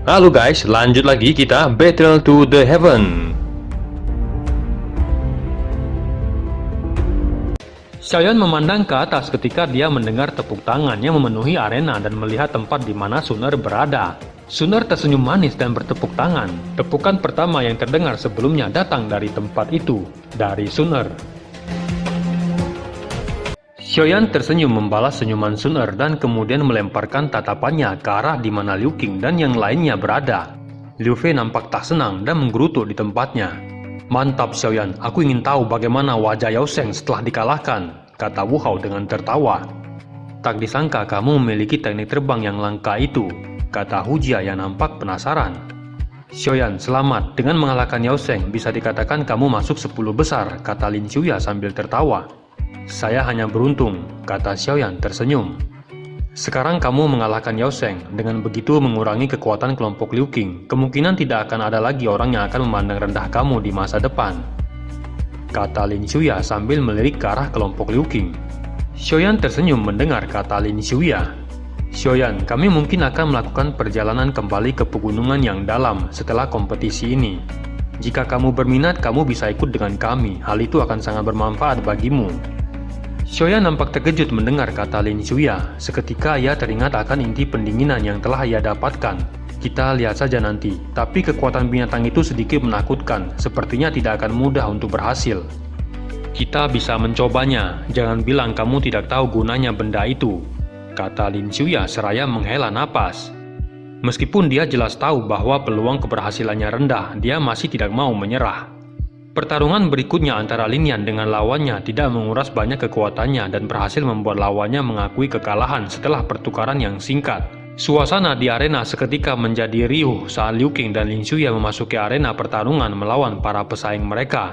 Halo guys, lanjut lagi kita Battle to the Heaven. Xiaoyan memandang ke atas ketika dia mendengar tepuk tangan yang memenuhi arena dan melihat tempat di mana Sun Er berada. Sun Er tersenyum manis dan bertepuk tangan. Tepukan pertama yang terdengar sebelumnya datang dari tempat itu, dari Sun Er. Xiaoyan tersenyum membalas senyuman Sun Er dan kemudian melemparkan tatapannya ke arah di mana Liu Qing dan yang lainnya berada. Liu Fei nampak tak senang dan menggerutu di tempatnya. "Mantap Xiaoyan, aku ingin tahu bagaimana wajah Yao Sheng setelah dikalahkan," kata Wu Hao dengan tertawa. "Tak disangka kamu memiliki teknik terbang yang langka itu," kata Hu Jia yang nampak penasaran. "Xiaoyan, selamat. Dengan mengalahkan Yao Sheng, bisa dikatakan kamu masuk 10 besar," kata Lin Xiuya sambil tertawa. "Saya hanya beruntung," kata Xiaoyan tersenyum. "Sekarang kamu mengalahkan Yao Sheng, dengan begitu mengurangi kekuatan kelompok Liu Qing. Kemungkinan tidak akan ada lagi orang yang akan memandang rendah kamu di masa depan," kata Lin Xiuya sambil melirik ke arah kelompok Liu Qing. Xiaoyan tersenyum mendengar kata Lin Xiuya. "Xiaoyan, kami mungkin akan melakukan perjalanan kembali ke pegunungan yang dalam setelah kompetisi ini. Jika kamu berminat, kamu bisa ikut dengan kami. Hal itu akan sangat bermanfaat bagimu." Xiaoyan nampak terkejut mendengar kata Lin Xiuya. Seketika ia teringat akan inti pendinginan yang telah ia dapatkan. "Kita lihat saja nanti, tapi kekuatan binatang itu sedikit menakutkan. Sepertinya tidak akan mudah untuk berhasil." "Kita bisa mencobanya, jangan bilang kamu tidak tahu gunanya benda itu," kata Lin Xiuya seraya menghela napas. Meskipun dia jelas tahu bahwa peluang keberhasilannya rendah, dia masih tidak mau menyerah. Pertarungan berikutnya antara Lin Yan dengan lawannya tidak menguras banyak kekuatannya dan berhasil membuat lawannya mengakui kekalahan setelah pertukaran yang singkat. Suasana di arena seketika menjadi riuh saat Liu Qing dan Lin Xiuya memasuki arena pertarungan melawan para pesaing mereka.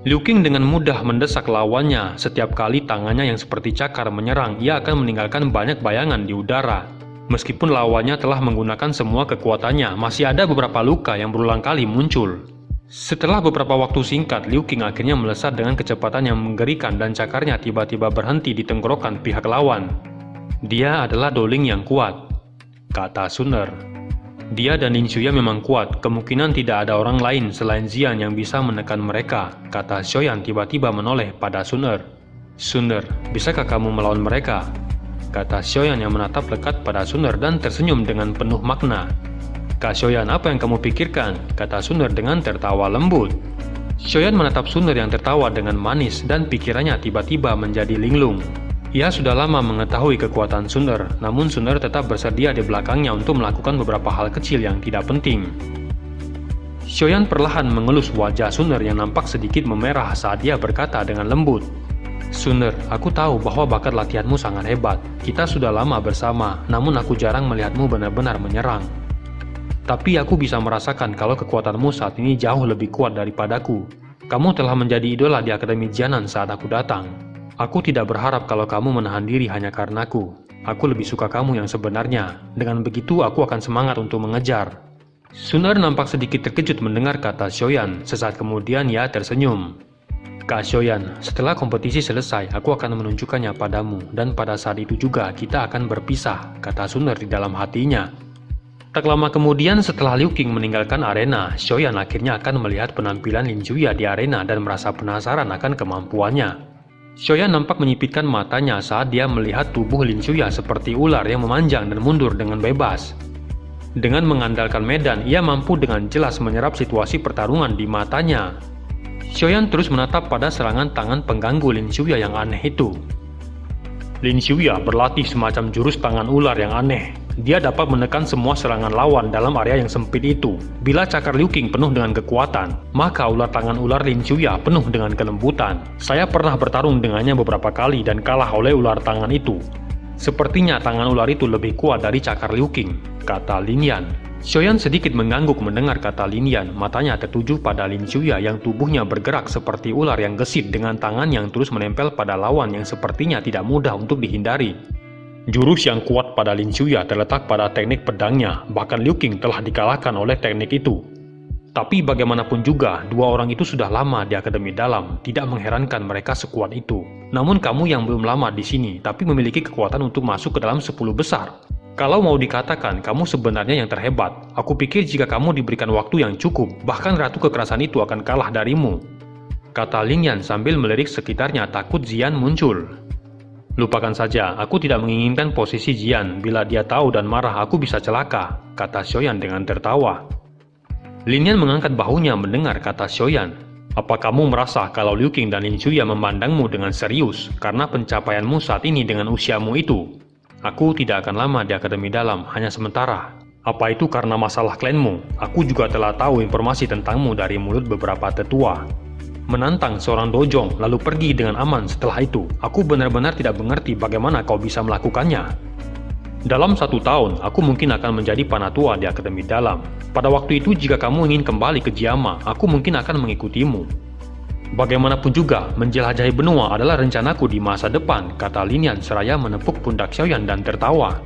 Liu Qing dengan mudah mendesak lawannya. Setiap kali tangannya yang seperti cakar menyerang, ia akan meninggalkan banyak bayangan di udara. Meskipun lawannya telah menggunakan semua kekuatannya, masih ada beberapa luka yang berulang kali muncul. Setelah beberapa waktu singkat, Liu Qing akhirnya melesat dengan kecepatan yang mengerikan dan cakarnya tiba-tiba berhenti di tenggorokan pihak lawan. "Dia adalah Doling yang kuat," kata Sun Er. "Dia dan Lin Xiuya memang kuat, kemungkinan tidak ada orang lain selain Xian yang bisa menekan mereka," kata Xiaoyan tiba-tiba menoleh pada Sun Er. "Sun Er, bisakah kamu melawan mereka?" kata Xiaoyan yang menatap lekat pada Sun Er dan tersenyum dengan penuh makna. "Kak Xiaoyan, apa yang kamu pikirkan?" kata Sun Er dengan tertawa lembut. Xiaoyan menatap Sun Er yang tertawa dengan manis dan pikirannya tiba-tiba menjadi linglung. Ia sudah lama mengetahui kekuatan Sun Er, namun Sun Er tetap bersedia di belakangnya untuk melakukan beberapa hal kecil yang tidak penting. Xiaoyan perlahan mengelus wajah Sun Er yang nampak sedikit memerah saat dia berkata dengan lembut, "Sun Er, aku tahu bahwa bakat latihanmu sangat hebat. Kita sudah lama bersama, namun aku jarang melihatmu benar-benar menyerang. Tapi aku bisa merasakan kalau kekuatanmu saat ini jauh lebih kuat daripadaku. Kamu telah menjadi idola di Akademi Jianan saat aku datang. Aku tidak berharap kalau kamu menahan diri hanya karenaku. Aku lebih suka kamu yang sebenarnya. Dengan begitu aku akan semangat untuk mengejar." Sun Er nampak sedikit terkejut mendengar kata Xiaoyan. Sesaat kemudian ia tersenyum. "Kak Xiaoyan, setelah kompetisi selesai, aku akan menunjukkannya padamu. Dan pada saat itu juga kita akan berpisah," kata Sun Er di dalam hatinya. Tak lama kemudian setelah Liu Qing meninggalkan arena, Xiaoyan akhirnya akan melihat penampilan Lin Xiuya di arena dan merasa penasaran akan kemampuannya. Xiaoyan nampak menyipitkan matanya saat dia melihat tubuh Lin Xiuya seperti ular yang memanjang dan mundur dengan bebas. Dengan mengandalkan medan, ia mampu dengan jelas menyerap situasi pertarungan di matanya. Xiaoyan terus menatap pada serangan tangan pengganggu Lin Xiuya yang aneh itu. Lin Xiuya berlatih semacam jurus tangan ular yang aneh. Dia dapat menekan semua serangan lawan dalam area yang sempit itu. Bila cakar Liu Qing penuh dengan kekuatan, maka ular tangan ular Lin Xiuya penuh dengan kelembutan. Saya pernah bertarung dengannya beberapa kali dan kalah oleh ular tangan itu. Sepertinya tangan ular itu lebih kuat dari cakar Liu Qing, kata Lin Yan. Xiaoyan sedikit mengangguk mendengar kata Lin Yan. Matanya tertuju pada Lin Xiuya yang tubuhnya bergerak seperti ular yang gesit dengan tangan yang terus menempel pada lawan yang sepertinya tidak mudah untuk dihindari. Jurus yang kuat pada Lin Xiuya terletak pada teknik pedangnya, bahkan Liu Qing telah dikalahkan oleh teknik itu. Tapi bagaimanapun juga, dua orang itu sudah lama di Akademi Dalam, tidak mengherankan mereka sekuat itu. Namun kamu yang belum lama di sini, tapi memiliki kekuatan untuk masuk ke dalam 10 besar. Kalau mau dikatakan kamu sebenarnya yang terhebat, aku pikir jika kamu diberikan waktu yang cukup, bahkan Ratu Kekerasan itu akan kalah darimu. Kata Lin Yan sambil melirik sekitarnya takut Jian muncul. Lupakan saja, aku tidak menginginkan posisi Jian. Bila dia tahu dan marah, aku bisa celaka, kata Xiaoyan dengan tertawa. Lin Yan mengangkat bahunya mendengar kata Xiaoyan. Apa kamu merasa kalau Liu Qing dan Lin Xuya memandangmu dengan serius karena pencapaianmu saat ini dengan usiamu itu? Aku tidak akan lama di Akademi Dalam, hanya sementara. Apa itu karena masalah klanmu? Aku juga telah tahu informasi tentangmu dari mulut beberapa tetua. Menantang seorang dojong lalu pergi dengan aman setelah itu, aku benar-benar tidak mengerti bagaimana kau bisa melakukannya. Dalam 1 tahun, aku mungkin akan menjadi panatua di Akademi Dalam. Pada waktu itu jika kamu ingin kembali ke Jiama, aku mungkin akan mengikutimu. Bagaimanapun juga, menjelajahi benua adalah rencanaku di masa depan, kata Lin Yan seraya menepuk pundak Xiaoyan dan tertawa.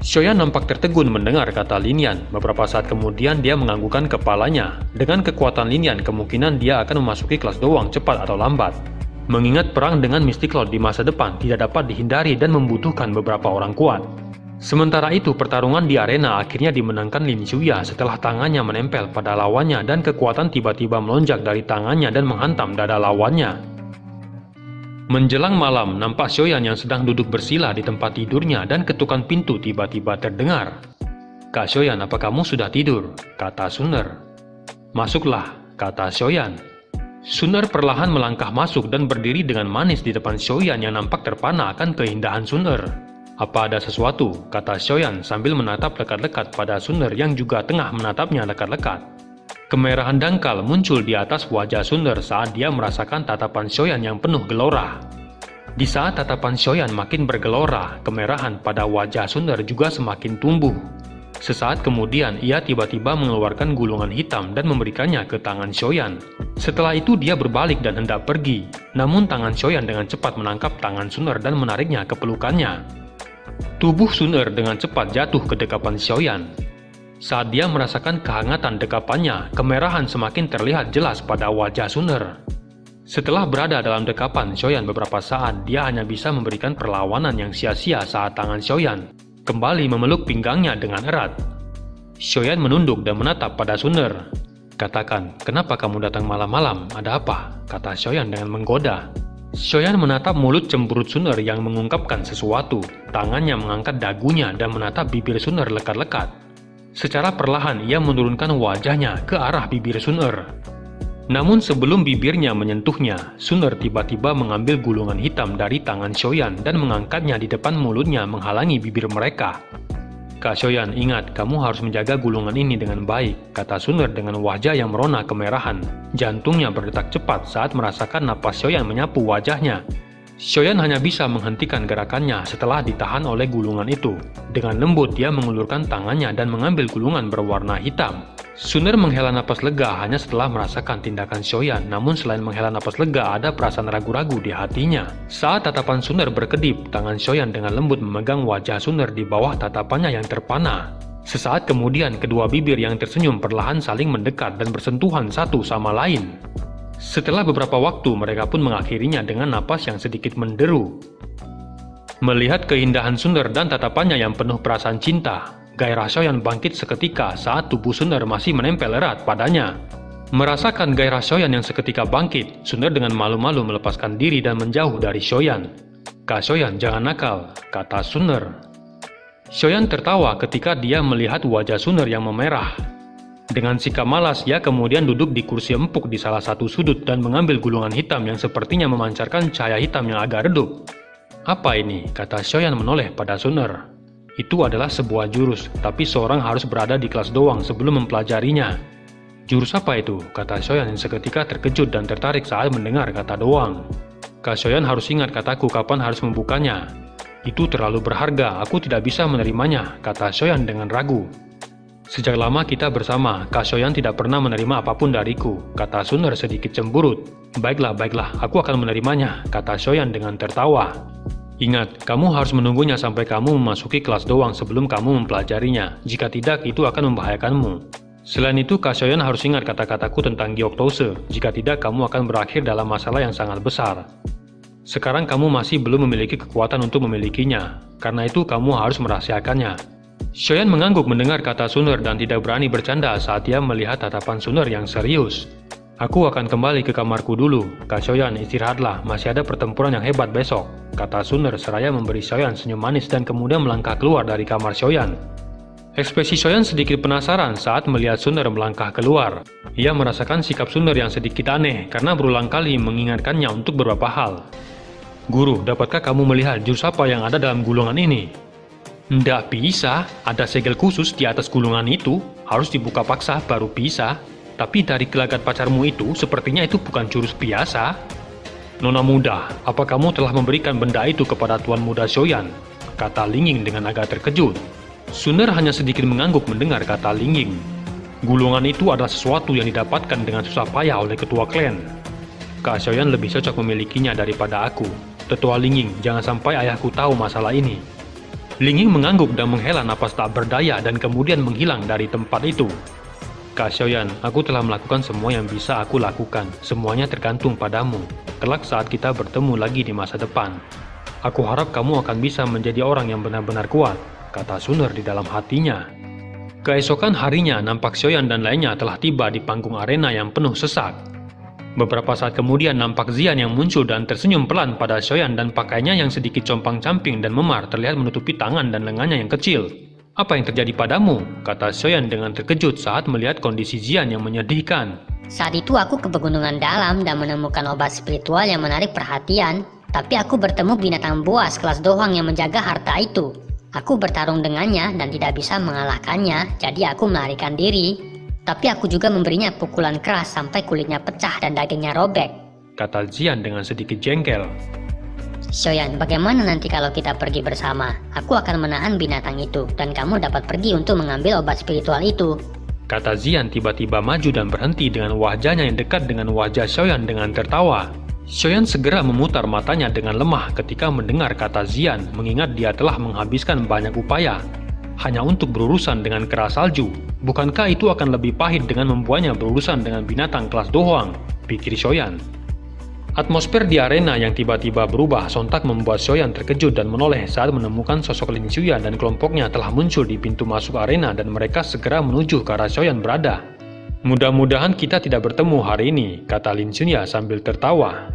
Xiaoyan nampak tertegun mendengar kata Lin Yan. Beberapa saat kemudian dia menganggukkan kepalanya. Dengan kekuatan Lin Yan, kemungkinan dia akan memasuki kelas doang cepat atau lambat. Mengingat perang dengan Mystic Lord di masa depan tidak dapat dihindari dan membutuhkan beberapa orang kuat. Sementara itu, pertarungan di arena akhirnya dimenangkan Lin Xuya setelah tangannya menempel pada lawannya dan kekuatan tiba-tiba melonjak dari tangannya dan menghantam dada lawannya. Menjelang malam, nampak Xiaoyan yang sedang duduk bersila di tempat tidurnya dan ketukan pintu tiba-tiba terdengar. Kak Xiaoyan, apa kamu sudah tidur? Kata Suner. Masuklah, kata Xiaoyan. Suner perlahan melangkah masuk dan berdiri dengan manis di depan Xiaoyan yang nampak terpana akan keindahan Suner. Apa ada sesuatu? Kata Xiaoyan sambil menatap lekat-lekat pada Suner yang juga tengah menatapnya lekat-lekat. Kemerahan dangkal muncul di atas wajah Suner saat dia merasakan tatapan Xiaoyan yang penuh gelora. Di saat tatapan Xiaoyan makin bergelora, kemerahan pada wajah Suner juga semakin tumbuh. Sesaat kemudian, ia tiba-tiba mengeluarkan gulungan hitam dan memberikannya ke tangan Xiaoyan. Setelah itu dia berbalik dan hendak pergi. Namun tangan Xiaoyan dengan cepat menangkap tangan Suner dan menariknya ke pelukannya. Tubuh Suner dengan cepat jatuh ke dekapan Xiaoyan. Saat dia merasakan kehangatan dekapannya, kemerahan semakin terlihat jelas pada wajah Suner. Setelah berada dalam dekapan Xiaoyan beberapa saat, dia hanya bisa memberikan perlawanan yang sia-sia saat tangan Xiaoyan kembali memeluk pinggangnya dengan erat. Xiaoyan menunduk dan menatap pada Suner. Katakan, kenapa kamu datang malam-malam? Ada apa? Kata Xiaoyan dengan menggoda. Xiaoyan menatap mulut cemberut Suner yang mengungkapkan sesuatu. Tangannya mengangkat dagunya dan menatap bibir Suner lekat-lekat. Secara perlahan ia menurunkan wajahnya ke arah bibir Suner. Namun sebelum bibirnya menyentuhnya, Suner tiba-tiba mengambil gulungan hitam dari tangan Xiaoyan dan mengangkatnya di depan mulutnya menghalangi bibir mereka. Kak Xiaoyan, ingat, kamu harus menjaga gulungan ini dengan baik, kata Suner dengan wajah yang merona kemerahan. Jantungnya berdetak cepat saat merasakan napas Xiaoyan menyapu wajahnya. Xiaoyan hanya bisa menghentikan gerakannya setelah ditahan oleh gulungan itu. Dengan lembut dia mengulurkan tangannya dan mengambil gulungan berwarna hitam. Suner menghela napas lega hanya setelah merasakan tindakan Xiaoyan, namun selain menghela napas lega ada perasaan ragu-ragu di hatinya. Saat tatapan Suner berkedip, tangan Xiaoyan dengan lembut memegang wajah Suner di bawah tatapannya yang terpana. Sesaat kemudian kedua bibir yang tersenyum perlahan saling mendekat dan bersentuhan satu sama lain. Setelah beberapa waktu, mereka pun mengakhirinya dengan napas yang sedikit menderu. Melihat keindahan Suner dan tatapannya yang penuh perasaan cinta, gairah Xiaoyan bangkit seketika saat tubuh Suner masih menempel erat padanya. Merasakan gairah Xiaoyan yang seketika bangkit, Suner dengan malu-malu melepaskan diri dan menjauh dari Xiaoyan. Kak Xiaoyan, jangan nakal, kata Suner. Xiaoyan tertawa ketika dia melihat wajah Suner yang memerah. Dengan sikap malas, ia kemudian duduk di kursi empuk di salah satu sudut dan mengambil gulungan hitam yang sepertinya memancarkan cahaya hitam yang agak redup. Apa ini? Kata Xiaoyan menoleh pada Suner. Itu adalah sebuah jurus, tapi seorang harus berada di kelas doang sebelum mempelajarinya. Jurus apa itu? Kata Xiaoyan yang seketika terkejut dan tertarik saat mendengar kata doang. Kak Xiaoyan harus ingat kataku kapan harus membukanya. Itu terlalu berharga, aku tidak bisa menerimanya, kata Xiaoyan dengan ragu. Sejak lama kita bersama, Kak Xiaoyan tidak pernah menerima apapun dariku, kata Suner sedikit cemburut. Baiklah, aku akan menerimanya, kata Xiaoyan dengan tertawa. Ingat, kamu harus menunggunya sampai kamu memasuki kelas doang sebelum kamu mempelajarinya. Jika tidak, itu akan membahayakanmu. Selain itu, Kak Xiaoyan harus ingat kata-kataku tentang Gyoktouse. Jika tidak, kamu akan berakhir dalam masalah yang sangat besar. Sekarang kamu masih belum memiliki kekuatan untuk memilikinya. Karena itu, kamu harus merahasiakannya. Xiaoyan mengangguk mendengar kata Sun Er dan tidak berani bercanda saat dia melihat tatapan Sun Er yang serius. Aku akan kembali ke kamarku dulu. Kak Xiaoyan, istirahatlah, masih ada pertempuran yang hebat besok, kata Sun Er seraya memberi Xiaoyan senyum manis dan kemudian melangkah keluar dari kamar Xiaoyan. Ekspresi Xiaoyan sedikit penasaran saat melihat Sun Er melangkah keluar. Ia merasakan sikap Sun Er yang sedikit aneh karena berulang kali mengingatkannya untuk beberapa hal. Guru, dapatkah kamu melihat jurus apa yang ada dalam gulungan ini? Nggak bisa, ada segel khusus di atas gulungan itu, harus dibuka paksa baru bisa. Tapi dari gelagat pacarmu itu, sepertinya itu bukan jurus biasa. Nona muda, apa kamu telah memberikan benda itu kepada Tuan Muda Xiaoyan? Kata Lingying dengan agak terkejut. Sun Er hanya sedikit mengangguk mendengar kata Lingying. Gulungan itu adalah sesuatu yang didapatkan dengan susah payah oleh ketua klan. Kak Xiaoyan lebih cocok memilikinya daripada aku. Tetua Lingying, jangan sampai ayahku tahu masalah ini. Lingying mengangguk dan menghela napas tak berdaya dan kemudian menghilang dari tempat itu. Kak Xiaoyan, aku telah melakukan semua yang bisa aku lakukan. Semuanya tergantung padamu. Kelak saat kita bertemu lagi di masa depan, aku harap kamu akan bisa menjadi orang yang benar-benar kuat, kata Sun Er di dalam hatinya. Keesokan harinya, nampak Xiaoyan dan lainnya telah tiba di panggung arena yang penuh sesak. Beberapa saat kemudian nampak Xian yang muncul dan tersenyum pelan pada Xiaoyan dan pakaiannya yang sedikit compang-camping dan memar terlihat menutupi tangan dan lengannya yang kecil. Apa yang terjadi padamu? Kata Xiaoyan dengan terkejut saat melihat kondisi Xian yang menyedihkan. Saat itu aku ke pegunungan dalam dan menemukan obat spiritual yang menarik perhatian. Tapi aku bertemu binatang buas kelas doang yang menjaga harta itu. Aku bertarung dengannya dan tidak bisa mengalahkannya, jadi aku melarikan diri. Tapi aku juga memberinya pukulan keras sampai kulitnya pecah dan dagingnya robek, kata Xian dengan sedikit jengkel. Xiaoyan, bagaimana nanti kalau kita pergi bersama? Aku akan menahan binatang itu dan kamu dapat pergi untuk mengambil obat spiritual itu, kata Xian tiba-tiba maju dan berhenti dengan wajahnya yang dekat dengan wajah Xiaoyan dengan tertawa. Xiaoyan segera memutar matanya dengan lemah ketika mendengar kata Xian, mengingat dia telah menghabiskan banyak upaya hanya untuk berurusan dengan kera salju. Bukankah itu akan lebih pahit dengan membuatnya berurusan dengan binatang kelas doang, pikir Xiaoyan. Atmosfer di arena yang tiba-tiba berubah sontak membuat Xiaoyan terkejut dan menoleh saat menemukan sosok Lin Xuya dan kelompoknya telah muncul di pintu masuk arena dan mereka segera menuju ke arah Xiaoyan berada. Mudah-mudahan kita tidak bertemu hari ini, kata Lin Xuya sambil tertawa.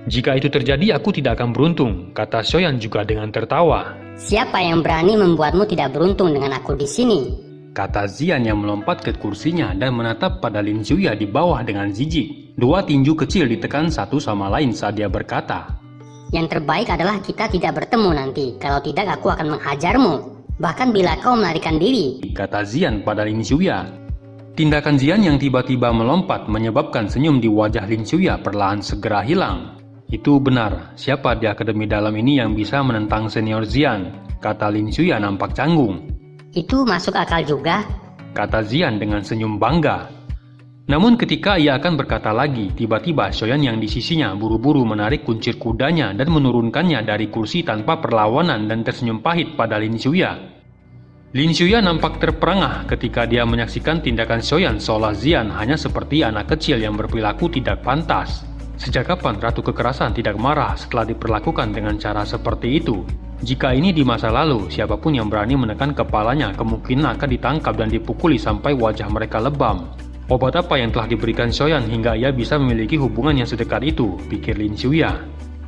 Jika itu terjadi aku tidak akan beruntung, kata Xiaoyan juga dengan tertawa. Siapa yang berani membuatmu tidak beruntung dengan aku di sini? Kata Xian yang melompat ke kursinya dan menatap pada Lin Xuya di bawah dengan jijik. Dua tinju kecil ditekan satu sama lain saat dia berkata, Yang terbaik adalah kita tidak bertemu nanti. Kalau tidak aku akan menghajarmu. Bahkan bila kau melarikan diri, kata Xian pada Lin Xuya. Tindakan Xian yang tiba-tiba melompat menyebabkan senyum di wajah Lin Xuya perlahan segera hilang. Itu benar, siapa di akademi dalam ini yang bisa menentang senior Xian? Kata Lin Xuya nampak canggung. Itu masuk akal juga, kata Xian dengan senyum bangga. Namun ketika ia akan berkata lagi, tiba-tiba Xiaoyan yang di sisinya buru-buru menarik kuncir kudanya dan menurunkannya dari kursi tanpa perlawanan dan tersenyum pahit pada Lin Xuya. Lin Xuya nampak terperangah ketika dia menyaksikan tindakan Xiaoyan seolah Xian hanya seperti anak kecil yang berperilaku tidak pantas. Sejak kapan Ratu Kekerasan tidak marah setelah diperlakukan dengan cara seperti itu? Jika ini di masa lalu, siapapun yang berani menekan kepalanya kemungkinan akan ditangkap dan dipukuli sampai wajah mereka lebam. Obat apa yang telah diberikan Xiaoyan hingga ia bisa memiliki hubungan yang sedekat itu, pikir Lin Xuya.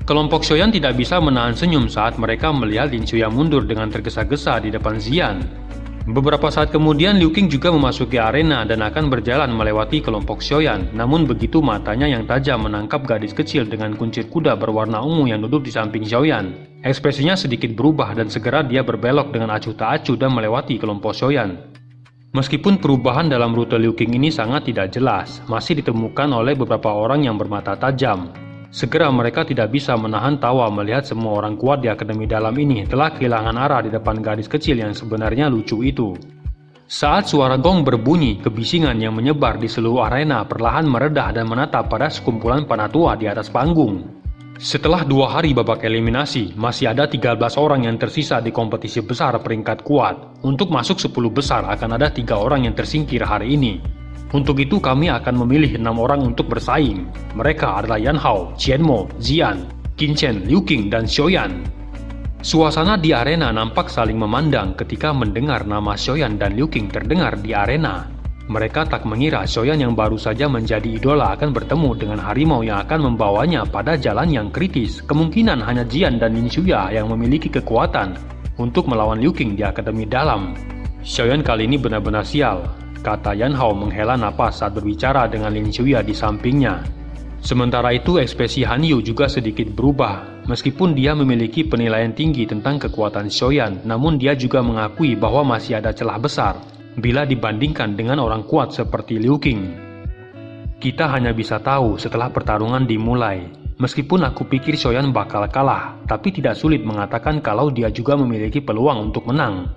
Kelompok Xiaoyan tidak bisa menahan senyum saat mereka melihat Lin Xuya mundur dengan tergesa-gesa di depan Xian. Beberapa saat kemudian Liu Qing juga memasuki arena dan akan berjalan melewati kelompok Xiaoyan. Namun begitu matanya yang tajam menangkap gadis kecil dengan kuncir kuda berwarna ungu yang duduk di samping Xiaoyan. Ekspresinya sedikit berubah dan segera dia berbelok dengan acuh tak acuh dan melewati kelompok Xiaoyan. Meskipun perubahan dalam rute Liu Qing ini sangat tidak jelas, masih ditemukan oleh beberapa orang yang bermata tajam. Segera mereka tidak bisa menahan tawa melihat semua orang kuat di akademi dalam ini telah kehilangan arah di depan gadis kecil yang sebenarnya lucu itu. Saat suara gong berbunyi, kebisingan yang menyebar di seluruh arena perlahan meredah dan menatap pada sekumpulan panatua di atas panggung. Setelah 2 hari babak eliminasi, masih ada 13 orang yang tersisa di kompetisi besar peringkat kuat. Untuk masuk 10 besar akan ada 3 orang yang tersingkir hari ini. Untuk itu kami akan memilih 6 orang untuk bersaing. Mereka adalah Yan Hao, Qian Mo, Xian, Qin Chen, Liu Qing, dan Xiaoyan. Suasana di arena nampak saling memandang ketika mendengar nama Xiaoyan dan Liu Qing terdengar di arena. Mereka tak mengira Xiaoyan yang baru saja menjadi idola akan bertemu dengan harimau yang akan membawanya pada jalan yang kritis. Kemungkinan hanya Jian dan Lin Xuya yang memiliki kekuatan untuk melawan Liu Qing di Akademi Dalam. Xiaoyan kali ini benar-benar sial, kata Yan Hao menghela napas saat berbicara dengan Lin Xuya di sampingnya. Sementara itu ekspresi Han Yu juga sedikit berubah. Meskipun dia memiliki penilaian tinggi tentang kekuatan Xiaoyan, namun dia juga mengakui bahwa masih ada celah besar bila dibandingkan dengan orang kuat seperti Liu Qing. Kita hanya bisa tahu setelah pertarungan dimulai. Meskipun aku pikir Xiaoyan bakal kalah, tapi tidak sulit mengatakan kalau dia juga memiliki peluang untuk menang.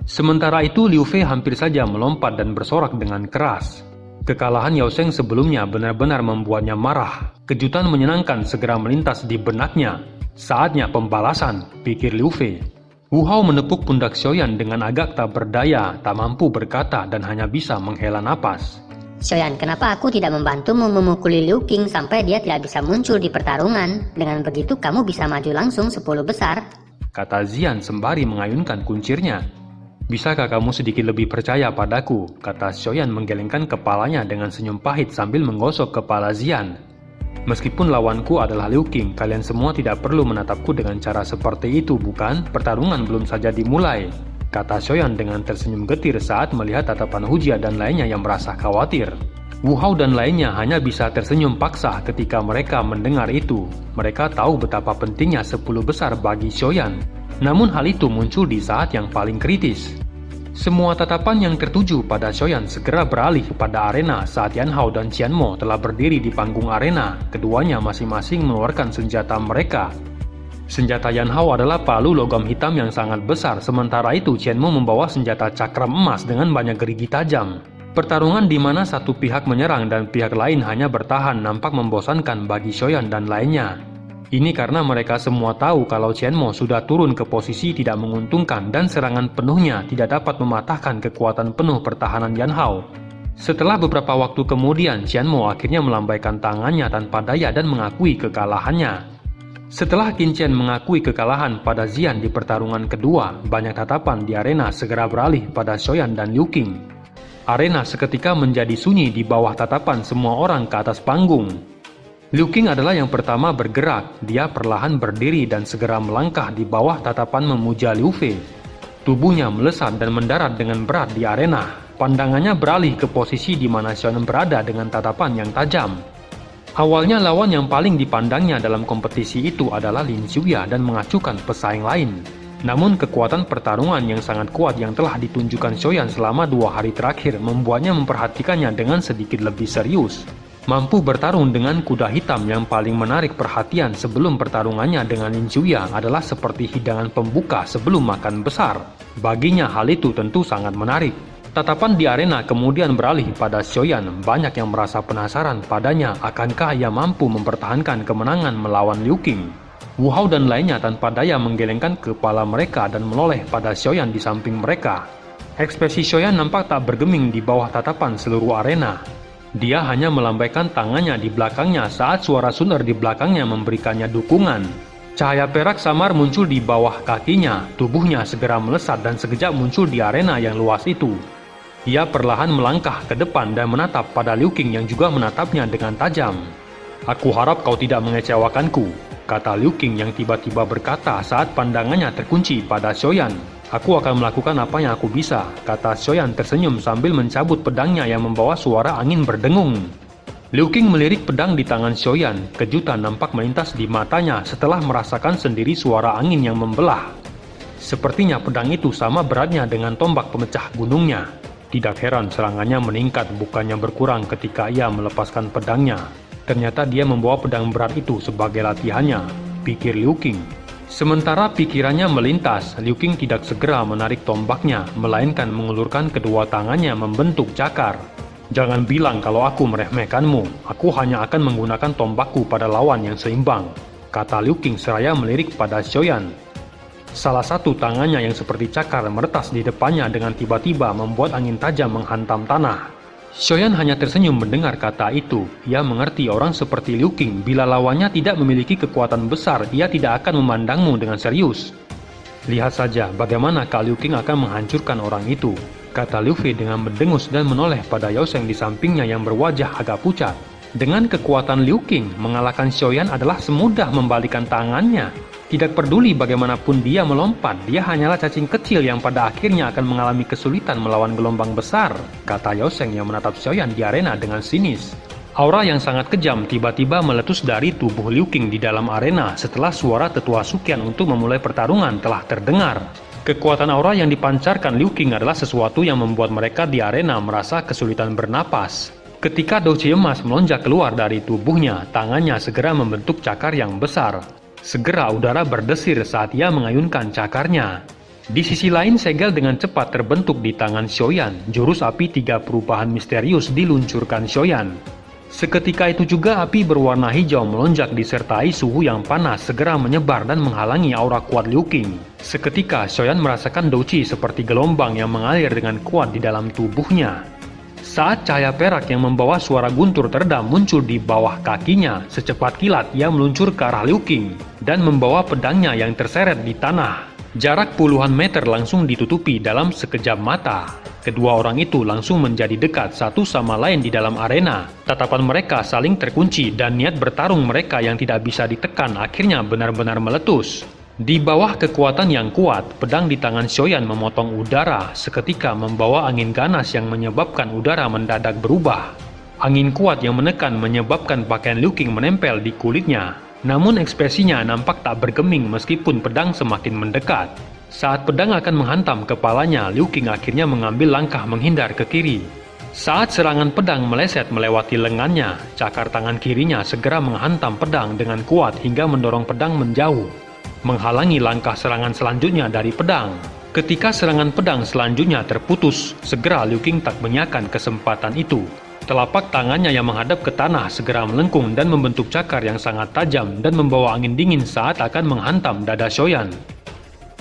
Sementara itu Liu Fei hampir saja melompat dan bersorak dengan keras. Kekalahan Yao Sheng sebelumnya benar-benar membuatnya marah. Kejutan menyenangkan segera melintas di benaknya. Saatnya pembalasan, pikir Liu Fei. Wu Hao menepuk pundak Xiaoyan dengan agak tak berdaya, tak mampu berkata dan hanya bisa menghela napas. Xiaoyan, kenapa aku tidak membantumu memukuli Liu Qing sampai dia tidak bisa muncul di pertarungan? Dengan begitu kamu bisa maju langsung 10 besar. Kata Zian sembari mengayunkan kuncirnya. Bisakah kamu sedikit lebih percaya padaku? Kata Xiaoyan menggelengkan kepalanya dengan senyum pahit sambil menggosok kepala Zian. Meskipun lawanku adalah Liu Qing, kalian semua tidak perlu menatapku dengan cara seperti itu, bukan? Pertarungan belum saja dimulai, kata Xiaoyan dengan tersenyum getir saat melihat tatapan Hujia dan lainnya yang merasa khawatir. Wu Hao dan lainnya hanya bisa tersenyum paksa ketika mereka mendengar itu. Mereka tahu betapa pentingnya 10 besar bagi Xiaoyan. Namun hal itu muncul di saat yang paling kritis. Semua tatapan yang tertuju pada Xiaoyan segera beralih pada arena saat Yan Hao dan Qian Mo telah berdiri di panggung arena. Keduanya masing-masing mengeluarkan senjata mereka. Senjata Yan Hao adalah palu logam hitam yang sangat besar, sementara itu Qian Mo membawa senjata cakram emas dengan banyak gerigi tajam. Pertarungan di mana satu pihak menyerang dan pihak lain hanya bertahan nampak membosankan bagi Xiaoyan dan lainnya. Ini karena mereka semua tahu kalau Qian Mo sudah turun ke posisi tidak menguntungkan dan serangan penuhnya tidak dapat mematahkan kekuatan penuh pertahanan Yan Hao. Setelah beberapa waktu kemudian, Qian Mo akhirnya melambaikan tangannya tanpa daya dan mengakui kekalahannya. Setelah Qin Chen mengakui kekalahan pada Zian di pertarungan kedua, banyak tatapan di arena segera beralih pada Xiaoyan dan Liu Qing. Arena seketika menjadi sunyi di bawah tatapan semua orang ke atas panggung. Liu Qing adalah yang pertama bergerak. Dia perlahan berdiri dan segera melangkah di bawah tatapan memuja Liu Fei. Tubuhnya melesat dan mendarat dengan berat di arena. Pandangannya beralih ke posisi di mana Xiaoyan berada dengan tatapan yang tajam. Awalnya lawan yang paling dipandangnya dalam kompetisi itu adalah Lin Xuya dan mengacukan pesaing lain. Namun kekuatan pertarungan yang sangat kuat yang telah ditunjukkan Xiaoyan selama 2 hari terakhir membuatnya memperhatikannya dengan sedikit lebih serius. Mampu bertarung dengan kuda hitam yang paling menarik perhatian sebelum pertarungannya dengan Lin Xuya adalah seperti hidangan pembuka sebelum makan besar. Baginya hal itu tentu sangat menarik. Tatapan di arena kemudian beralih pada Xiaoyan. Banyak yang merasa penasaran padanya, akankah ia mampu mempertahankan kemenangan melawan Liu Qing. Wu Hao dan lainnya tanpa daya menggelengkan kepala mereka dan meloleh pada Xiaoyan di samping mereka. Ekspresi Xiaoyan nampak tak bergeming di bawah tatapan seluruh arena. Dia hanya melambaikan tangannya di belakangnya saat suara Sun di belakangnya memberikannya dukungan. Cahaya perak samar muncul di bawah kakinya, tubuhnya segera melesat dan sekejap muncul di arena yang luas itu. Ia perlahan melangkah ke depan dan menatap pada Liu Qing yang juga menatapnya dengan tajam. "Aku harap kau tidak mengecewakanku," kata Liu Qing yang tiba-tiba berkata saat pandangannya terkunci pada Xiaoyan. "Aku akan melakukan apa yang aku bisa," kata Xiaoyan tersenyum sambil mencabut pedangnya yang membawa suara angin berdengung. Liu Qing melirik pedang di tangan Xiaoyan. Kejutan nampak melintas di matanya setelah merasakan sendiri suara angin yang membelah. Sepertinya pedang itu sama beratnya dengan tombak pemecah gunungnya. Tidak heran serangannya meningkat bukannya berkurang ketika ia melepaskan pedangnya. Ternyata dia membawa pedang berat itu sebagai latihannya, pikir Liu Qing. Sementara pikirannya melintas, Liu Qing tidak segera menarik tombaknya, melainkan mengulurkan kedua tangannya membentuk cakar. "Jangan bilang kalau aku meremehkanmu, aku hanya akan menggunakan tombakku pada lawan yang seimbang," kata Liu Qing seraya melirik pada Xiaoyan. Salah satu tangannya yang seperti cakar meretas di depannya dengan tiba-tiba membuat angin tajam menghantam tanah. Xiaoyan hanya tersenyum mendengar kata itu. Ia mengerti orang seperti Liu Qing, bila lawannya tidak memiliki kekuatan besar, ia tidak akan memandangmu dengan serius. Lihat saja bagaimana Kak Liu Qing akan menghancurkan orang itu, kata Liu Fei dengan mendengus dan menoleh pada Yao Sheng di sampingnya yang berwajah agak pucat. Dengan kekuatan Liu Qing, mengalahkan Xiaoyan adalah semudah membalikan tangannya. Tidak peduli bagaimanapun dia melompat, dia hanyalah cacing kecil yang pada akhirnya akan mengalami kesulitan melawan gelombang besar, kata Yao Sheng yang menatap Xiaoyan di arena dengan sinis. Aura yang sangat kejam tiba-tiba meletus dari tubuh Liu Qing di dalam arena setelah suara tetua Suqian untuk memulai pertarungan telah terdengar. Kekuatan aura yang dipancarkan Liu Qing adalah sesuatu yang membuat mereka di arena merasa kesulitan bernapas. Ketika Douqi emas melonjak keluar dari tubuhnya, tangannya segera membentuk cakar yang besar. Segera udara berdesir saat ia mengayunkan cakarnya. Di sisi lain, segel dengan cepat terbentuk di tangan Xiaoyan. Jurus api 3 perubahan misterius diluncurkan Xiaoyan. Seketika itu juga api berwarna hijau melonjak disertai suhu yang panas segera menyebar dan menghalangi aura kuat Liu Qing. Seketika Xiaoyan merasakan Douqi seperti gelombang yang mengalir dengan kuat di dalam tubuhnya. Saat cahaya perak yang membawa suara guntur teredam muncul di bawah kakinya, secepat kilat ia meluncur ke arah Liu Qing dan membawa pedangnya yang terseret di tanah. Jarak puluhan meter langsung ditutupi dalam sekejap mata. Kedua orang itu langsung menjadi dekat satu sama lain di dalam arena. Tatapan mereka saling terkunci dan niat bertarung mereka yang tidak bisa ditekan akhirnya benar-benar meletus. Di bawah kekuatan yang kuat, pedang di tangan Xiaoyan memotong udara, seketika membawa angin ganas yang menyebabkan udara mendadak berubah. Angin kuat yang menekan menyebabkan pakaian Liu Qing menempel di kulitnya. Namun ekspresinya nampak tak bergeming meskipun pedang semakin mendekat. Saat pedang akan menghantam kepalanya, Liu Qing akhirnya mengambil langkah menghindar ke kiri. Saat serangan pedang meleset melewati lengannya, cakar tangan kirinya segera menghantam pedang dengan kuat hingga mendorong pedang menjauh, menghalangi langkah serangan selanjutnya dari pedang. Ketika serangan pedang selanjutnya terputus, segera Liu Qing tak menyiapkan kesempatan itu. Telapak tangannya yang menghadap ke tanah segera melengkung dan membentuk cakar yang sangat tajam dan membawa angin dingin saat akan menghantam dada Xiaoyan.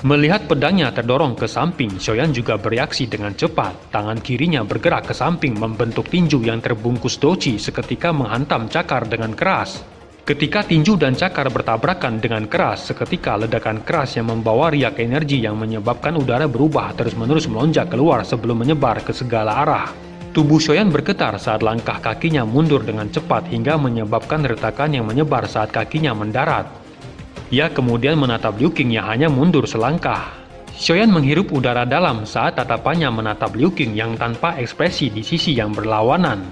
Melihat pedangnya terdorong ke samping, Xiaoyan juga bereaksi dengan cepat. Tangan kirinya bergerak ke samping membentuk tinju yang terbungkus Douqi seketika menghantam cakar dengan keras. Ketika tinju dan cakar bertabrakan dengan keras, seketika ledakan keras yang membawa riak energi yang menyebabkan udara berubah terus-menerus melonjak keluar sebelum menyebar ke segala arah. Tubuh Xiaoyan bergetar saat langkah kakinya mundur dengan cepat hingga menyebabkan retakan yang menyebar saat kakinya mendarat. Ia kemudian menatap Liu Qing yang hanya mundur selangkah. Xiaoyan menghirup udara dalam saat tatapannya menatap Liu Qing yang tanpa ekspresi di sisi yang berlawanan.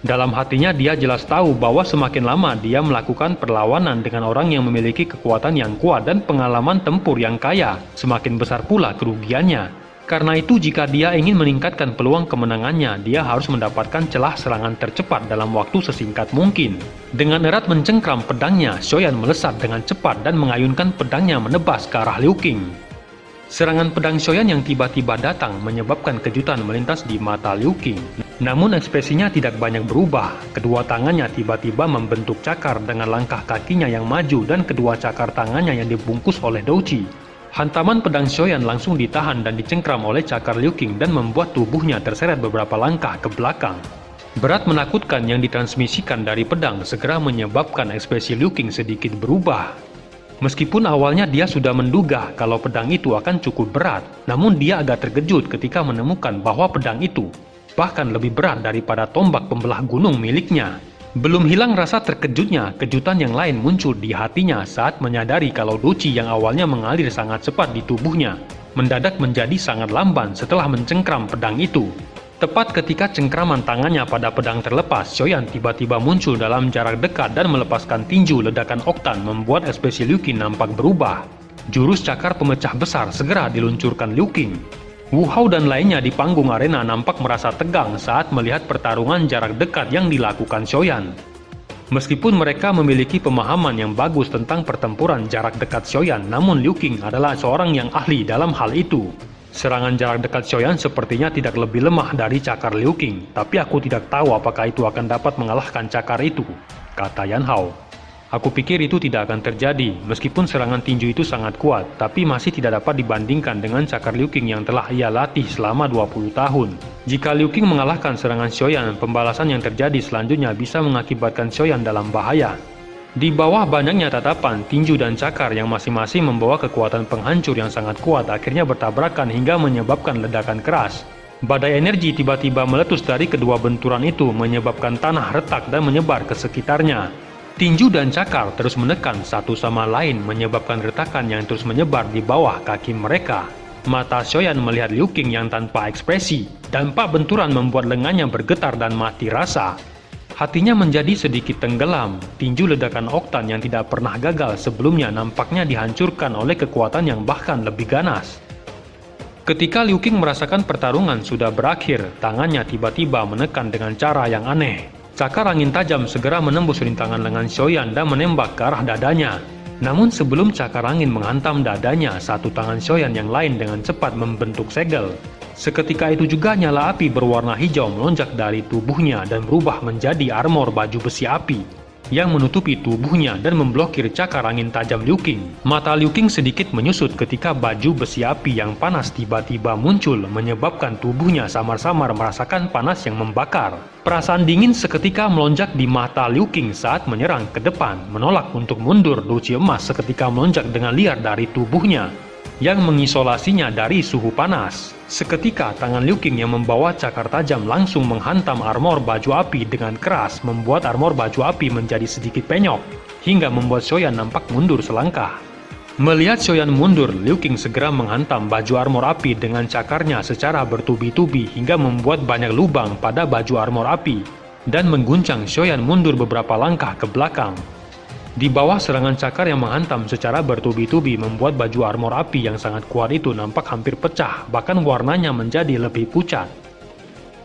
Dalam hatinya dia jelas tahu bahwa semakin lama dia melakukan perlawanan dengan orang yang memiliki kekuatan yang kuat dan pengalaman tempur yang kaya, semakin besar pula kerugiannya. Karena itu jika dia ingin meningkatkan peluang kemenangannya, dia harus mendapatkan celah serangan tercepat dalam waktu sesingkat mungkin. Dengan erat mencengkram pedangnya, Xiaoyan melesat dengan cepat dan mengayunkan pedangnya menebas ke arah Liu Qing. Serangan pedang Xiaoyan yang tiba-tiba datang menyebabkan kejutan melintas di mata Liu Qing. Namun ekspresinya tidak banyak berubah. Kedua tangannya tiba-tiba membentuk cakar dengan langkah kakinya yang maju dan kedua cakar tangannya yang dibungkus oleh Douqi. Hantaman pedang Xiaoyan langsung ditahan dan dicengkram oleh cakar Liu Qing dan membuat tubuhnya terseret beberapa langkah ke belakang. Berat menakutkan yang ditransmisikan dari pedang segera menyebabkan ekspresi Liu Qing sedikit berubah. Meskipun awalnya dia sudah menduga kalau pedang itu akan cukup berat, namun dia agak terkejut ketika menemukan bahwa pedang itu bahkan lebih berat daripada tombak pembelah gunung miliknya. Belum hilang rasa terkejutnya, kejutan yang lain muncul di hatinya saat menyadari kalau Douqi yang awalnya mengalir sangat cepat di tubuhnya, mendadak menjadi sangat lamban setelah mencengkram pedang itu. Tepat ketika cengkraman tangannya pada pedang terlepas, Xiaoyan tiba-tiba muncul dalam jarak dekat dan melepaskan tinju ledakan oktan membuat ekspresi Liu Qing nampak berubah. Jurus cakar pemecah besar segera diluncurkan Liu Qing. Wu Hao dan lainnya di panggung arena nampak merasa tegang saat melihat pertarungan jarak dekat yang dilakukan Xiaoyan. Meskipun mereka memiliki pemahaman yang bagus tentang pertempuran jarak dekat Xiaoyan, namun Liu Qing adalah seorang yang ahli dalam hal itu. Serangan jarak dekat Xiaoyan sepertinya tidak lebih lemah dari cakar Liu Qing, tapi aku tidak tahu apakah itu akan dapat mengalahkan cakar itu, kata Yan Hao. Aku pikir itu tidak akan terjadi, meskipun serangan tinju itu sangat kuat, tapi masih tidak dapat dibandingkan dengan cakar Liu Qing yang telah ia latih selama 20 tahun. Jika Liu Qing mengalahkan serangan Xiaoyan, pembalasan yang terjadi selanjutnya bisa mengakibatkan Xiaoyan dalam bahaya. Di bawah banyaknya tatapan, tinju dan cakar yang masing-masing membawa kekuatan penghancur yang sangat kuat akhirnya bertabrakan hingga menyebabkan ledakan keras. Badai energi tiba-tiba meletus dari kedua benturan itu menyebabkan tanah retak dan menyebar ke sekitarnya. Tinju dan cakar terus menekan satu sama lain menyebabkan retakan yang terus menyebar di bawah kaki mereka. Mata Xiaoyan melihat Liu Qing yang tanpa ekspresi. Dampak benturan membuat lengannya bergetar dan mati rasa. Hatinya menjadi sedikit tenggelam. Tinju ledakan Oktan yang tidak pernah gagal sebelumnya nampaknya dihancurkan oleh kekuatan yang bahkan lebih ganas. Ketika Liu Qing merasakan pertarungan sudah berakhir, tangannya tiba-tiba menekan dengan cara yang aneh. Cakar angin tajam segera menembus rintangan lengan Xiaoyan dan menembak ke arah dadanya. Namun sebelum cakar angin menghantam dadanya, satu tangan Xiaoyan yang lain dengan cepat membentuk segel. Seketika itu juga nyala api berwarna hijau melonjak dari tubuhnya dan berubah menjadi armor baju besi api yang menutupi tubuhnya dan memblokir cakar angin tajam Liu Qing. Mata Liu Qing sedikit menyusut ketika baju besi api yang panas tiba-tiba muncul menyebabkan tubuhnya samar-samar merasakan panas yang membakar. Perasaan dingin seketika melonjak di mata Liu Qing saat menyerang ke depan, menolak untuk mundur. Luci emas seketika melonjak dengan liar dari tubuhnya yang mengisolasinya dari suhu panas. Seketika tangan Liu Qing yang membawa cakar tajam langsung menghantam armor baju api dengan keras, membuat armor baju api menjadi sedikit penyok, hingga membuat Xiaoyan nampak mundur selangkah. Melihat Xiaoyan mundur, Liu Qing segera menghantam baju armor api dengan cakarnya secara bertubi-tubi hingga membuat banyak lubang pada baju armor api, dan mengguncang Xiaoyan mundur beberapa langkah ke belakang. Di bawah serangan cakar yang menghantam secara bertubi-tubi membuat baju armor api yang sangat kuat itu nampak hampir pecah, bahkan warnanya menjadi lebih pucat.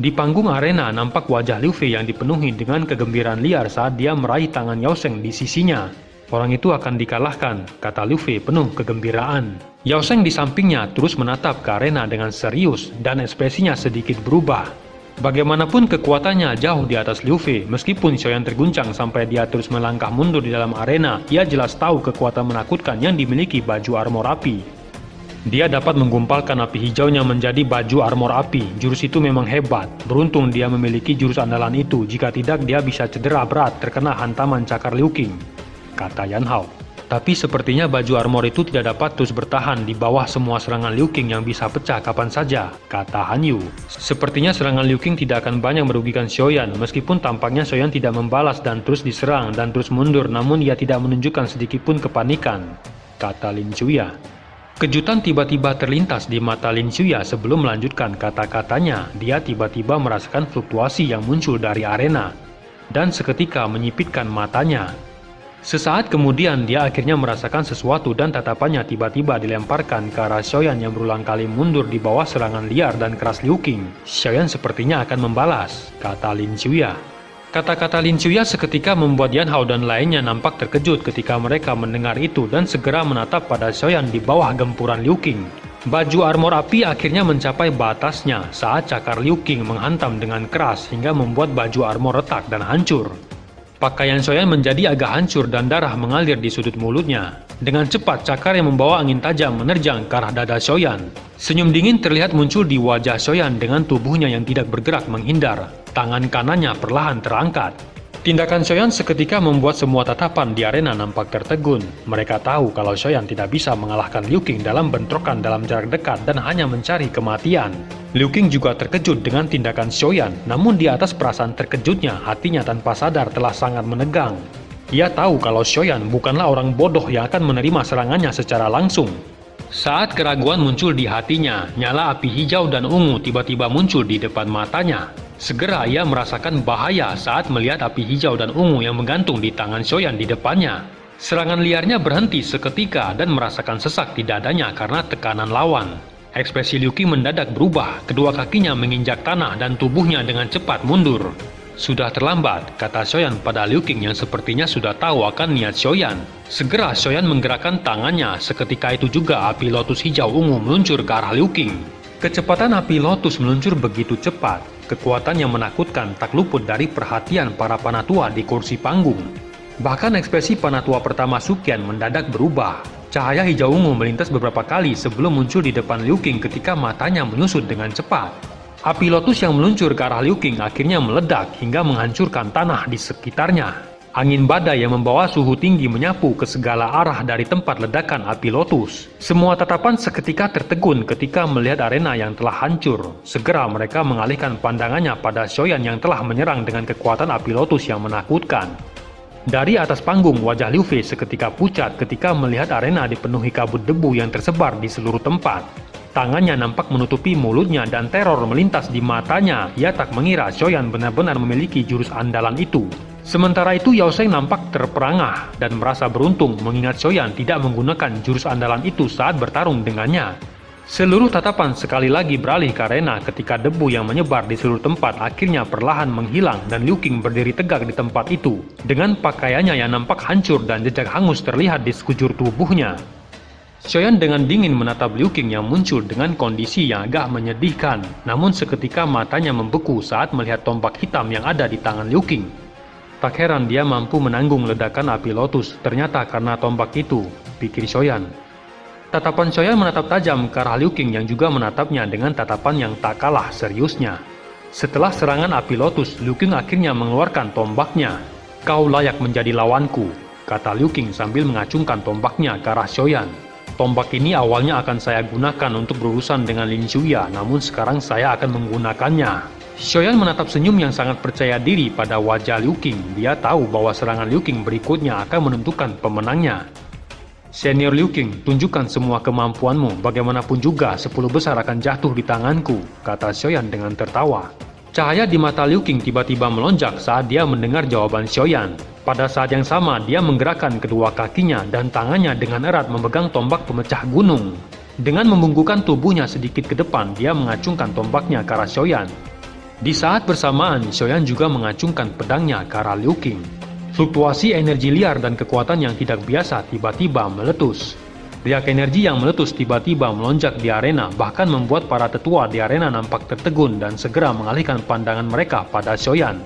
Di panggung arena nampak wajah Liu Fei yang dipenuhi dengan kegembiraan liar saat dia meraih tangan Yao Sheng di sisinya. Orang itu akan dikalahkan, kata Liu Fei penuh kegembiraan. Yao Sheng di sampingnya terus menatap ke arena dengan serius dan ekspresinya sedikit berubah. Bagaimanapun kekuatannya jauh di atas Liu Fei, meskipun Xiaoyan terguncang sampai dia terus melangkah mundur di dalam arena, ia jelas tahu kekuatan menakutkan yang dimiliki baju armor api. Dia dapat menggumpalkan api hijaunya menjadi baju armor api. Jurus itu memang hebat. Beruntung dia memiliki jurus andalan itu, jika tidak dia bisa cedera berat terkena hantaman cakar Liu Qing, kata Yan Hao. Tapi sepertinya baju armor itu tidak dapat terus bertahan di bawah semua serangan Liu Qing yang bisa pecah kapan saja, kata Han Yu. Sepertinya serangan Liu Qing tidak akan banyak merugikan Xiaoyan, meskipun tampaknya Xiaoyan tidak membalas dan terus diserang dan terus mundur, namun ia tidak menunjukkan sedikitpun kepanikan, kata Lin Xuya. Kejutan tiba-tiba terlintas di mata Lin Xuya sebelum melanjutkan kata-katanya. Dia tiba-tiba merasakan fluktuasi yang muncul dari arena, dan seketika menyipitkan matanya. Sesaat kemudian dia akhirnya merasakan sesuatu dan tatapannya tiba-tiba dilemparkan ke arah Xiaoyan yang berulang kali mundur di bawah serangan liar dan keras Liu Qing. Xiaoyan sepertinya akan membalas, kata Lin Xuya. Kata-kata Lin Xuya seketika membuat Yan Hao dan lainnya nampak terkejut ketika mereka mendengar itu dan segera menatap pada Xiaoyan di bawah gempuran Liu Qing. Baju armor api akhirnya mencapai batasnya saat cakar Liu Qing menghantam dengan keras hingga membuat baju armor retak dan hancur. Pakaian Xiaoyan menjadi agak hancur dan darah mengalir di sudut mulutnya. Dengan cepat, cakar yang membawa angin tajam menerjang ke arah dada Xiaoyan. Senyum dingin terlihat muncul di wajah Xiaoyan dengan tubuhnya yang tidak bergerak menghindar. Tangan kanannya perlahan terangkat. Tindakan Xiaoyan seketika membuat semua tatapan di arena nampak tertegun. Mereka tahu kalau Xiaoyan tidak bisa mengalahkan Liu Qing dalam bentrokan dalam jarak dekat dan hanya mencari kematian. Liu Qing juga terkejut dengan tindakan Xiaoyan, namun di atas perasaan terkejutnya, hatinya tanpa sadar telah sangat menegang. Ia tahu kalau Xiaoyan bukanlah orang bodoh yang akan menerima serangannya secara langsung. Saat keraguan muncul di hatinya, nyala api hijau dan ungu tiba-tiba muncul di depan matanya. Segera ia merasakan bahaya saat melihat api hijau dan ungu yang menggantung di tangan Xiaoyan di depannya. Serangan liarnya berhenti seketika dan merasakan sesak di dadanya karena tekanan lawan. Ekspresi Liu Qing mendadak berubah, kedua kakinya menginjak tanah dan tubuhnya dengan cepat mundur. Sudah terlambat, kata Xiaoyan pada Liu Qing yang sepertinya sudah tahu akan niat Xiaoyan. Segera Xiaoyan menggerakkan tangannya, seketika itu juga api lotus hijau ungu meluncur ke arah Liu Qing. Kecepatan api lotus meluncur begitu cepat, kekuatan yang menakutkan tak luput dari perhatian para panatua di kursi panggung. Bahkan ekspresi panatua pertama Suqian mendadak berubah. Cahaya hijau ungu melintas beberapa kali sebelum muncul di depan Liu Qing ketika matanya menyusut dengan cepat. Api lotus yang meluncur ke arah Liu Qing akhirnya meledak hingga menghancurkan tanah di sekitarnya. Angin badai yang membawa suhu tinggi menyapu ke segala arah dari tempat ledakan api lotus. Semua tatapan seketika tertegun ketika melihat arena yang telah hancur. Segera mereka mengalihkan pandangannya pada Xiaoyan yang telah menyerang dengan kekuatan api lotus yang menakutkan. Dari atas panggung, wajah Liu Fei seketika pucat ketika melihat arena dipenuhi kabut debu yang tersebar di seluruh tempat. Tangannya nampak menutupi mulutnya dan teror melintas di matanya. Ia tak mengira Xiaoyan benar-benar memiliki jurus andalan itu. Sementara itu Yao Sheng nampak terperangah dan merasa beruntung mengingat Xiaoyan tidak menggunakan jurus andalan itu saat bertarung dengannya. Seluruh tatapan sekali lagi beralih ke arena ketika debu yang menyebar di seluruh tempat akhirnya perlahan menghilang dan Liu Qing berdiri tegak di tempat itu. Dengan pakaiannya yang nampak hancur dan jejak hangus terlihat di sekujur tubuhnya. Xiaoyan dengan dingin menatap Liu Qing yang muncul dengan kondisi yang agak menyedihkan. Namun seketika matanya membeku saat melihat tombak hitam yang ada di tangan Liu Qing. Tak heran dia mampu menanggung ledakan api lotus, ternyata karena tombak itu, pikir Xiaoyan. Tatapan Xiaoyan menatap tajam ke arah Liu Qing yang juga menatapnya dengan tatapan yang tak kalah seriusnya. Setelah serangan api lotus, Liu Qing akhirnya mengeluarkan tombaknya. Kau layak menjadi lawanku, kata Liu Qing sambil mengacungkan tombaknya ke arah Xiaoyan. Tombak ini awalnya akan saya gunakan untuk berurusan dengan Lin Xuya, namun sekarang saya akan menggunakannya. Xiaoyan menatap senyum yang sangat percaya diri pada wajah Liu Qing. Dia tahu bahwa serangan Liu Qing berikutnya akan menentukan pemenangnya. Senior Liu Qing, tunjukkan semua kemampuanmu. Bagaimanapun juga 10 besar akan jatuh di tanganku, kata Xiaoyan dengan tertawa. Cahaya di mata Liu Qing tiba-tiba melonjak saat dia mendengar jawaban Xiaoyan. Pada saat yang sama, dia menggerakkan kedua kakinya dan tangannya dengan erat memegang tombak pemecah gunung. Dengan membungkukkan tubuhnya sedikit ke depan, dia mengacungkan tombaknya ke arah Xiaoyan. Di saat bersamaan, Xiaoyan juga mengacungkan pedangnya ke arah Liu Qing. Fluktuasi energi liar dan kekuatan yang tidak biasa tiba-tiba meletus. Riak energi yang meletus tiba-tiba melonjak di arena, bahkan membuat para tetua di arena nampak tertegun dan segera mengalihkan pandangan mereka pada Xiaoyan.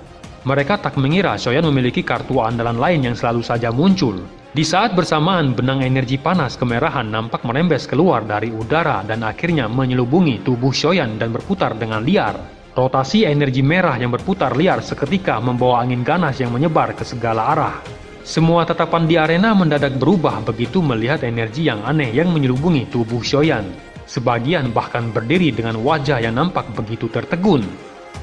Mereka tak mengira Xiaoyan memiliki kartu andalan lain yang selalu saja muncul. Di saat bersamaan, benang energi panas kemerahan nampak merembes keluar dari udara dan akhirnya menyelubungi tubuh Xiaoyan dan berputar dengan liar. Rotasi energi merah yang berputar liar seketika membawa angin ganas yang menyebar ke segala arah. Semua tatapan di arena mendadak berubah begitu melihat energi yang aneh yang menyelubungi tubuh Xiaoyan. Sebagian bahkan berdiri dengan wajah yang nampak begitu tertegun.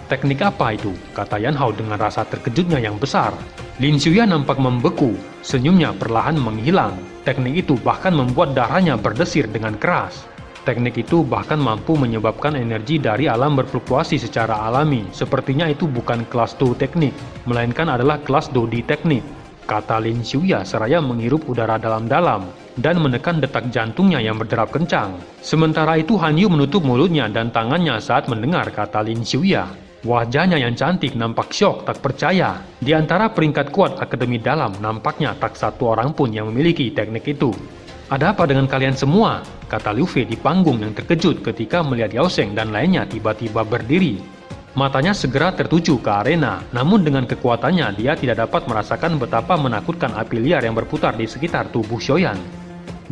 Teknik apa itu? Kata Yan Hao dengan rasa terkejutnya yang besar. Lin Xuya nampak membeku, senyumnya perlahan menghilang. Teknik itu bahkan membuat darahnya berdesir dengan keras. Teknik itu bahkan mampu menyebabkan energi dari alam berfluktuasi secara alami. Sepertinya itu bukan kelas Do teknik, melainkan adalah kelas Do di teknik, kata Lin Xuya seraya menghirup udara dalam-dalam dan menekan detak jantungnya yang berderap kencang. Sementara itu Han Yu menutup mulutnya dan tangannya saat mendengar kata Lin Xuya. Wajahnya yang cantik nampak syok tak percaya. Di antara peringkat kuat Akademi Dalam, nampaknya tak satu orang pun yang memiliki teknik itu. Ada apa dengan kalian semua? Kata Liu Fei di panggung yang terkejut ketika melihat Yao Sheng dan lainnya tiba-tiba berdiri. Matanya segera tertuju ke arena, namun dengan kekuatannya dia tidak dapat merasakan betapa menakutkan api liar yang berputar di sekitar tubuh Xiaoyan.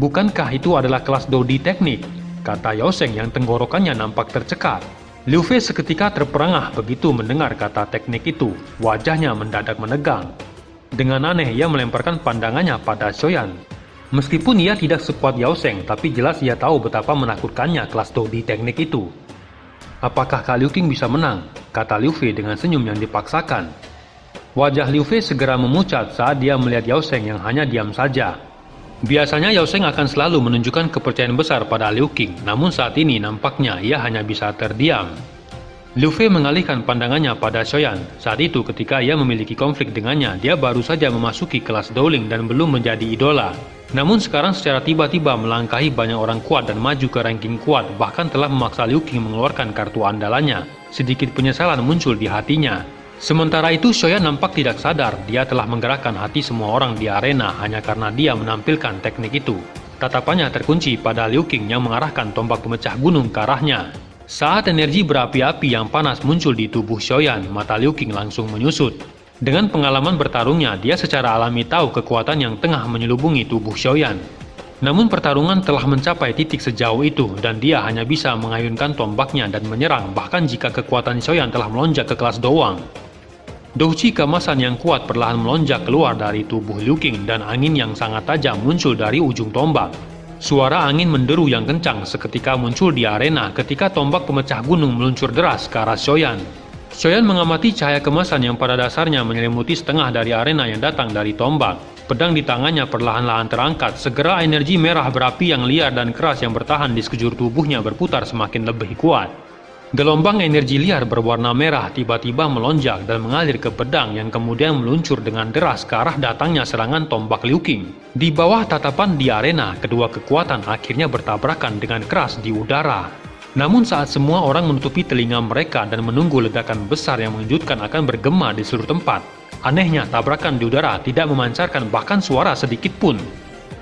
Bukankah itu adalah kelas Do di teknik? Kata Yao Sheng yang tenggorokannya nampak tercekat. Liu Fei seketika terperangah begitu mendengar kata teknik itu. Wajahnya mendadak menegang. Dengan aneh ia melemparkan pandangannya pada Xiaoyan. Meskipun ia tidak sekuat Yao Sheng, tapi jelas ia tahu betapa menakutkannya kelas Do di teknik itu. Apakah Kak Liu Qing bisa menang? Kata Liu Fei dengan senyum yang dipaksakan. Wajah Liu Fei segera memucat saat dia melihat Yao Sheng yang hanya diam saja. Biasanya Yao Sheng akan selalu menunjukkan kepercayaan besar pada Liu Qing, namun saat ini nampaknya ia hanya bisa terdiam. Liu Fei mengalihkan pandangannya pada Xiaoyan. Saat itu ketika ia memiliki konflik dengannya, dia baru saja memasuki kelas Dowling dan belum menjadi idola. Namun sekarang secara tiba-tiba melangkahi banyak orang kuat dan maju ke ranking kuat, bahkan telah memaksa Liu Qing mengeluarkan kartu andalannya. Sedikit penyesalan muncul di hatinya. Sementara itu Xiaoyan nampak tidak sadar dia telah menggerakkan hati semua orang di arena hanya karena dia menampilkan teknik itu. Tatapannya terkunci pada Liu Qing yang mengarahkan tombak pemecah gunung ke arahnya. Saat energi berapi-api yang panas muncul di tubuh Xiaoyan, mata Liu Qing langsung menyusut. Dengan pengalaman bertarungnya, dia secara alami tahu kekuatan yang tengah menyelubungi tubuh Xiaoyan. Namun pertarungan telah mencapai titik sejauh itu dan dia hanya bisa mengayunkan tombaknya dan menyerang bahkan jika kekuatan Xiaoyan telah melonjak ke kelas Doang. Douchi keemasan yang kuat perlahan melonjak keluar dari tubuh Liu Qing dan angin yang sangat tajam muncul dari ujung tombak. Suara angin menderu yang kencang seketika muncul di arena ketika tombak pemecah gunung meluncur deras ke arah Xiaoyan. Xiaoyan mengamati cahaya kemasan yang pada dasarnya menyelimuti setengah dari arena yang datang dari tombak. Pedang di tangannya perlahan-lahan terangkat, segera energi merah berapi yang liar dan keras yang bertahan di sekujur tubuhnya berputar semakin lebih kuat. Gelombang energi liar berwarna merah tiba-tiba melonjak dan mengalir ke pedang yang kemudian meluncur dengan deras ke arah datangnya serangan tombak Liu Qing. Di bawah tatapan di arena, kedua kekuatan akhirnya bertabrakan dengan keras di udara. Namun saat semua orang menutupi telinga mereka dan menunggu ledakan besar yang mengejutkan akan bergema di seluruh tempat, anehnya tabrakan di udara tidak memancarkan bahkan suara sedikit pun.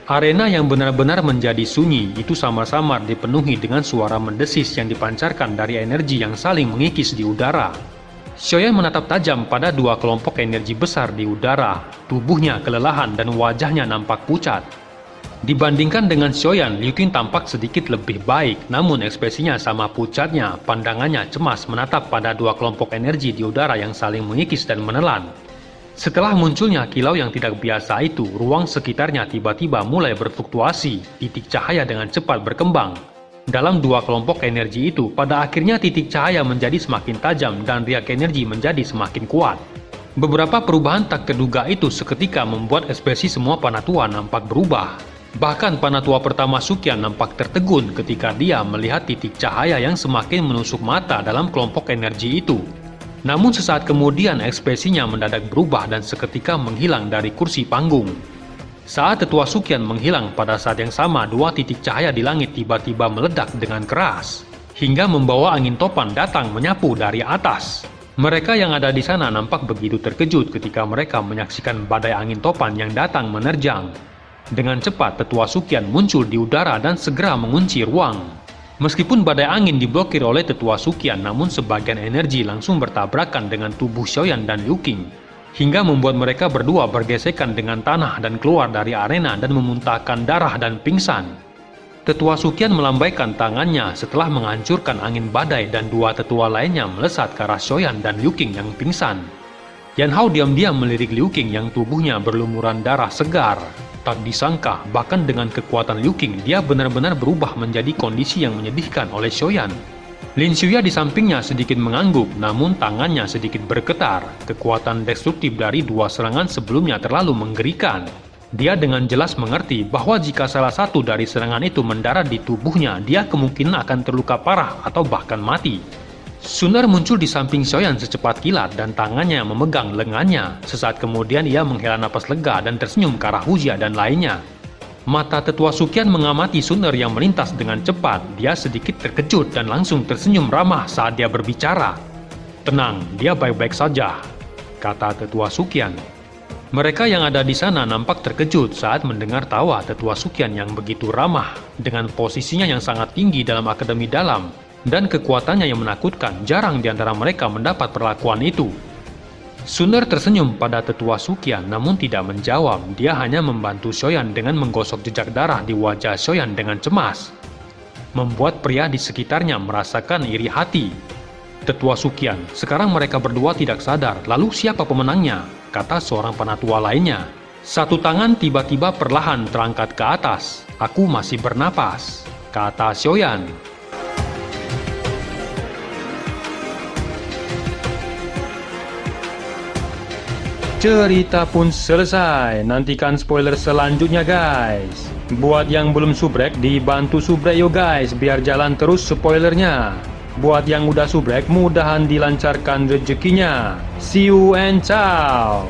Arena yang benar-benar menjadi sunyi itu samar-samar dipenuhi dengan suara mendesis yang dipancarkan dari energi yang saling mengikis di udara. Xiaoyan menatap tajam pada dua kelompok energi besar di udara. Tubuhnya kelelahan dan wajahnya nampak pucat. Dibandingkan dengan Xiaoyan, Liu Qing tampak sedikit lebih baik, namun ekspresinya sama pucatnya, pandangannya cemas menatap pada dua kelompok energi di udara yang saling mengikis dan menelan. Setelah munculnya kilau yang tidak biasa itu, ruang sekitarnya tiba-tiba mulai berfluktuasi, titik cahaya dengan cepat berkembang. Dalam dua kelompok energi itu, pada akhirnya titik cahaya menjadi semakin tajam dan riak energi menjadi semakin kuat. Beberapa perubahan tak terduga itu seketika membuat ekspresi semua Panatua nampak berubah. Bahkan Panatua pertama Suqian nampak tertegun ketika dia melihat titik cahaya yang semakin menusuk mata dalam kelompok energi itu. Namun sesaat kemudian ekspresinya mendadak berubah dan seketika menghilang dari kursi panggung. Saat tetua Suqian menghilang pada saat yang sama, dua titik cahaya di langit tiba-tiba meledak dengan keras, hingga membawa angin topan datang menyapu dari atas. Mereka yang ada di sana nampak begitu terkejut ketika mereka menyaksikan badai angin topan yang datang menerjang. Dengan cepat tetua Suqian muncul di udara dan segera mengunci ruang. Meskipun badai angin diblokir oleh tetua Suqian, namun sebagian energi langsung bertabrakan dengan tubuh Xiaoyan dan Liu Qing, hingga membuat mereka berdua bergesekan dengan tanah dan keluar dari arena dan memuntahkan darah dan pingsan. Tetua Suqian melambaikan tangannya setelah menghancurkan angin badai dan dua tetua lainnya melesat ke arah Xiaoyan dan Liu Qing yang pingsan. Yan Hao diam-diam melirik Liu Qing yang tubuhnya berlumuran darah segar. Tak disangka, bahkan dengan kekuatan Liu Qing, dia benar-benar berubah menjadi kondisi yang menyedihkan oleh Xiaoyan. Lin Xuya di sampingnya sedikit mengangguk, namun tangannya sedikit bergetar. Kekuatan destruktif dari dua serangan sebelumnya terlalu menggerikan. Dia dengan jelas mengerti bahwa jika salah satu dari serangan itu mendarat di tubuhnya, dia kemungkinan akan terluka parah atau bahkan mati. Sun Er muncul di samping Xiaoyan secepat kilat dan tangannya memegang lengannya. Sesaat kemudian ia menghela napas lega dan tersenyum ke arah Huzia dan lainnya. Mata tetua Suqian mengamati Sun Er yang melintas dengan cepat. Dia sedikit terkejut dan langsung tersenyum ramah saat dia berbicara. "Tenang, dia baik-baik saja," kata tetua Suqian. Mereka yang ada di sana nampak terkejut saat mendengar tawa tetua Suqian yang begitu ramah. Dengan posisinya yang sangat tinggi dalam Akademi Dalam dan kekuatannya yang menakutkan, jarang di antara mereka mendapat perlakuan itu. Sun Er tersenyum pada tetua Suqian namun tidak menjawab. Dia hanya membantu Xiaoyan dengan menggosok jejak darah di wajah Xiaoyan dengan cemas, membuat pria di sekitarnya merasakan iri hati. "Tetua Suqian, sekarang mereka berdua tidak sadar, lalu siapa pemenangnya?" kata seorang penatua lainnya. Satu tangan tiba-tiba perlahan terangkat ke atas. "Aku masih bernapas," kata Xiaoyan. Cerita pun selesai, nantikan spoiler selanjutnya guys. Buat yang belum subrek, dibantu subrek yo guys, biar jalan terus spoilernya. Buat yang udah subrek, mudahan dilancarkan rezekinya. See you and ciao.